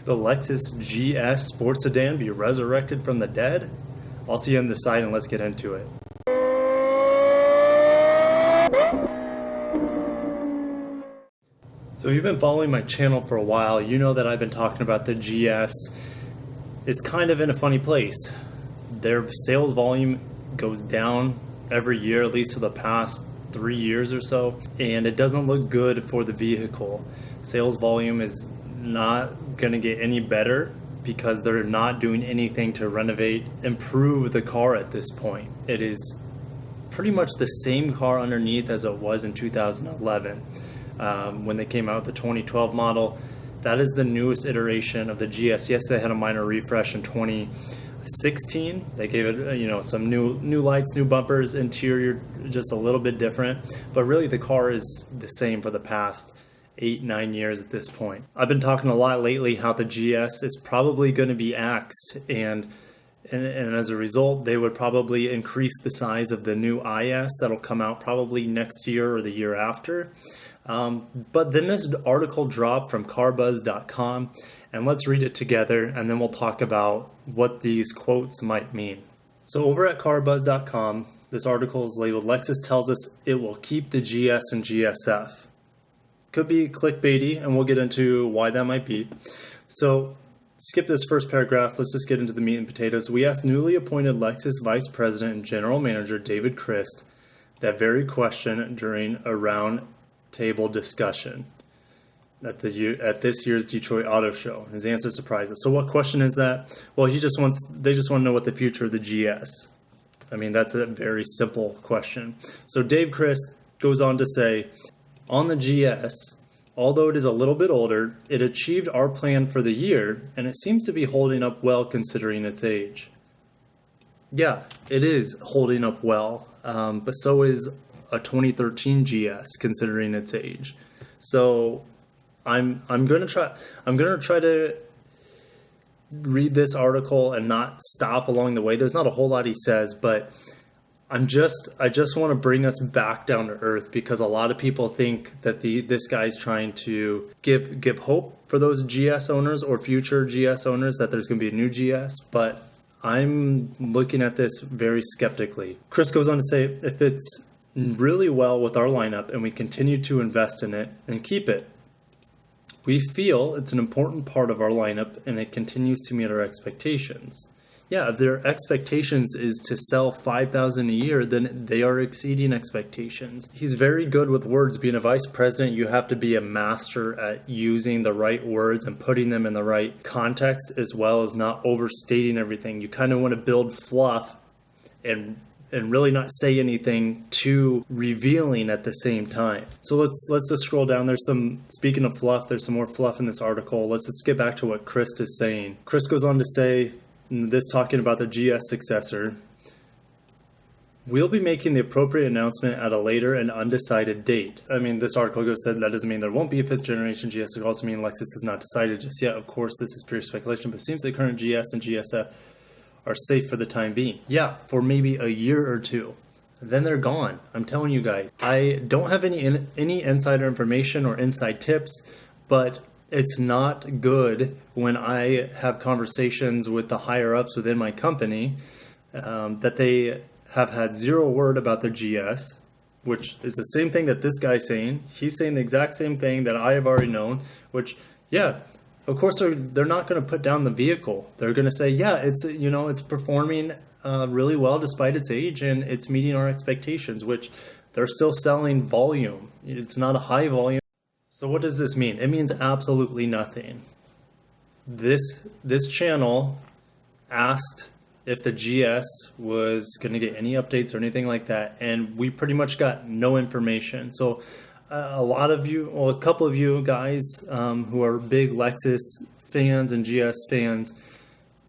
the Lexus GS sports sedan be resurrected from the dead? I'll see you on the side and let's get into it. So if you've been following my channel for a while, you know that I've been talking about the GS. It's kind of in a funny place. Their sales volume goes down every year, at least for the past 3 years or so, and it doesn't look good for the vehicle. Sales volume is not going to get any better because they're not doing anything to renovate, improve the car at this point. It is pretty much the same car underneath as it was in 2011 when they came out with the 2012 model. That is the newest iteration of the GS. Yes, they had a minor refresh in 2016. They gave it, some new lights, new bumpers, interior just a little bit different. But really, the car is the same for the past 8-9 years at this point. I've been talking a lot lately how the GS is probably going to be axed, and as a result, they would probably increase the size of the new IS that'll come out probably next year or the year after. But then this article dropped from carbuzz.com, and let's read it together, and then we'll talk about what these quotes might mean. So over at carbuzz.com, this article is labeled, "Lexus tells us it will keep the GS and GSF." Could be clickbaity, and we'll get into why that might be. So skip this first paragraph. Let's just get into the meat and potatoes. We asked newly appointed Lexus Vice President and General Manager David Christ that very question during a round-table discussion at this year's Detroit Auto Show. His answer surprises. So what question is that? Well, they just want to know what the future of the GS. I mean, that's a very simple question. So Dave Christ goes on to say, on the GS, although it is a little bit older, it achieved our plan for the year, and it seems to be holding up well considering its age. Yeah, it is holding up well, but so is a 2013 GS considering its age. So I'm gonna try to read this article and not stop along the way. There's not a whole lot he says, but I just want to bring us back down to earth, because a lot of people think that this guy's trying to give hope for those GS owners or future GS owners that there's going to be a new GS, but I'm looking at this very skeptically. Chris goes on to say, it fits really well with our lineup and we continue to invest in it and keep it. We feel it's an important part of our lineup and it continues to meet our expectations. Yeah, if their expectations is to sell 5,000 a year, then they are exceeding expectations. He's very good with words. Being a vice president, you have to be a master at using the right words and putting them in the right context, as well as not overstating everything. You kind of want to build fluff and really not say anything too revealing at the same time. So let's just scroll down. Speaking of fluff, there's some more fluff in this article. Let's just get back to what Chris is saying. Chris goes on to say, this talking about the GS successor, we'll be making the appropriate announcement at a later and undecided date. I mean, this article said that doesn't mean there won't be a 5th generation GS. It also means Lexus has not decided just yet. Of course, this is pure speculation, but it seems the current GS and GSF are safe for the time being. Yeah, for maybe a year or two. Then they're gone. I'm telling you guys. I don't have any insider information or inside tips, but it's not good when I have conversations with the higher ups within my company that they have had zero word about the GS, which is the same thing that this guy's saying. He's saying the exact same thing that I have already known, which, yeah, of course they're not going to put down the vehicle. They're going to say, yeah, it's performing really well despite its age and it's meeting our expectations, which they're still selling volume. It's not a high volume. So what does this mean? It means absolutely nothing. This channel asked if the GS was going to get any updates or anything like that, and we pretty much got no information. So a lot of you, well, a couple of you guys who are big Lexus fans and GS fans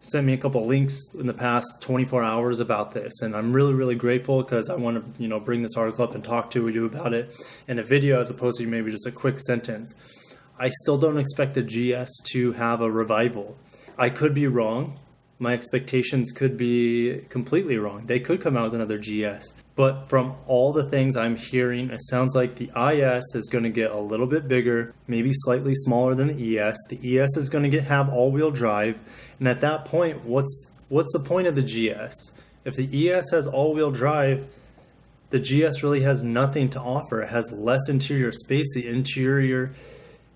sent me a couple links in the past 24 hours about this, and I'm really, really grateful because I want to, bring this article up and talk to you about it in a video as opposed to maybe just a quick sentence. I still don't expect the GS to have a revival. I could be wrong. My expectations could be completely wrong. They could come out with another GS. But from all the things I'm hearing, it sounds like the IS is going to get a little bit bigger, maybe slightly smaller than the ES. The ES is going to have all-wheel drive. And at that point, what's the point of the GS? If the ES has all-wheel drive, the GS really has nothing to offer. It has less interior space. The interior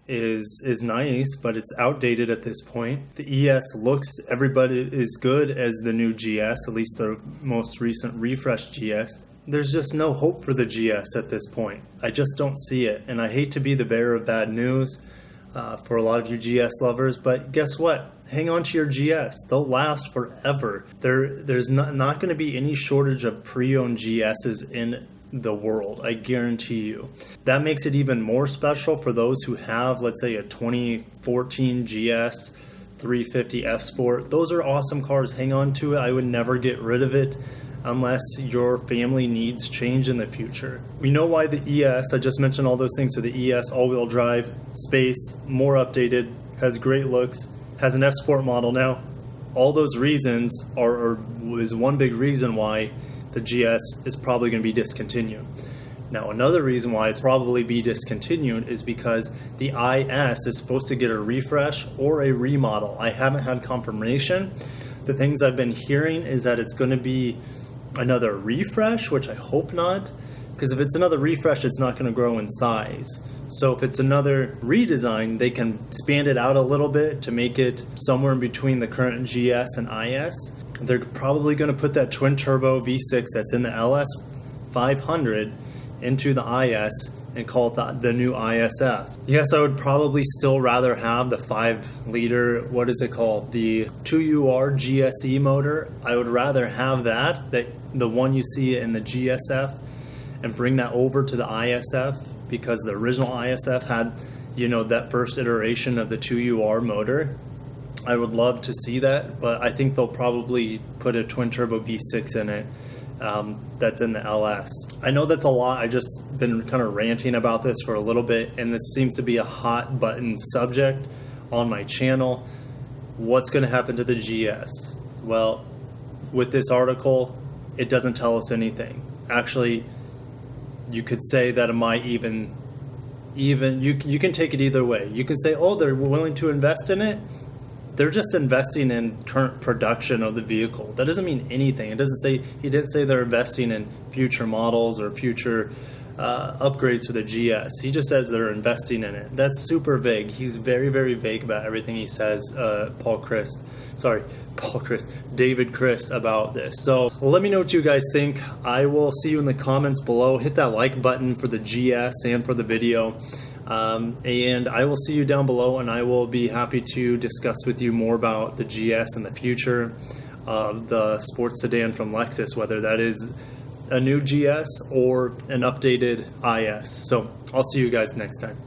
is nice, but it's outdated at this point. The ES looks everybody as good as the new GS, at least the most recent refreshed GS. There's just no hope for the GS at this point. I just don't see it, and I hate to be the bearer of bad news for a lot of you GS lovers, but guess what? Hang on to your GS. They'll last forever. There's not going to be any shortage of pre-owned GSs in the world, I guarantee you. That makes it even more special for those who have, let's say, a 2014 GS 350 F Sport. Those are awesome cars. Hang on to it. I would never get rid of it unless your family needs change in the future. We know why the ES, I just mentioned all those things. So the ES, all-wheel drive, space, more updated, has great looks, has an F Sport model now. All those reasons is one big reason why the GS is probably going to be discontinued. Now, another reason why it's probably be discontinued is because the IS is supposed to get a refresh or a remodel. I haven't had confirmation. The things I've been hearing is that it's going to be another refresh, which I hope not, because if it's another refresh, it's not going to grow in size. So if it's another redesign, they can expand it out a little bit to make it somewhere in between the current GS and IS. They're probably going to put that twin turbo V6 that's in the LS 500 into the IS and call it the new ISF. Yes, I would probably still rather have the 5-liter, what is it called? The 2UR GSE motor. I would rather have that the one you see in the GSF, and bring that over to the ISF, because the original ISF had, that first iteration of the 2UR motor. I would love to see that, but I think they'll probably put a twin turbo V6 in it that's in the LS. I know that's a lot. I just been kind of ranting about this for a little bit, and this seems to be a hot button subject on my channel. What's going to happen to the GS? Well, with this article, it doesn't tell us anything. Actually, you could say that it might even you can take it either way. You can say, oh, they're willing to invest in it. They're just investing in current production of the vehicle. That doesn't mean anything. He didn't say they're investing in future models or future upgrades for the GS. He just says they're investing in it. That's super vague. He's very, very vague about everything he says, David Christ, about this. So let me know what you guys think. I will see you in the comments below. Hit that like button for the GS and for the video. And I will see you down below, and I will be happy to discuss with you more about the GS and the future of the sports sedan from Lexus, whether that is a new GS or an updated IS. So I'll see you guys next time.